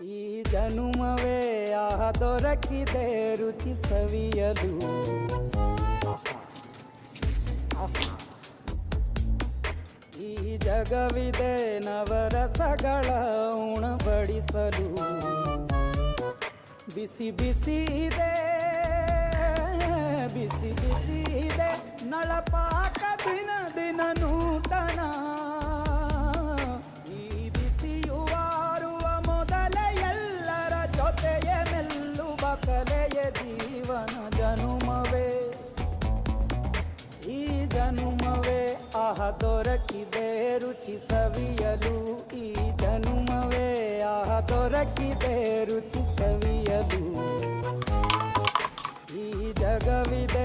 ಈ ಜನುಮವೇ ಆಹ ದೊರಕಿದೆ ರುಚಿ ಸವಿಯಲು. ಈ ಜಗವಿದೆ ನವರಸಗಳ ಉಣಬಡಿಸಲು. ಬಿಸಿ ಬಿಸಿ ಇದೆ, ಬಿಸಿ ಬಿಸಿ ಇದೆ ನಳಪಾಕ ದಿನ ದಿನ ನೂತನ. ಈ ಬಿಸಿಯುವಾರುವ ಮೊದಲೇ ಎಲ್ಲರ ಜೊತೆಯೇ ಮೆಲ್ಲುವ ಕಲೆಯ ಜೀವನ ಜನುಮವೇ. ಈ ಜನುಮವೇ ಆಹ ದೊರಕಿದೆ ರುಚಿ ಸವಿಯಲು. ಈ ಜನುಮವೇ ಆಹ ದೊರಕಿದೆ ರುಚಿ ಸವಿಯಲು. ಈ ಜಗವಿದೆ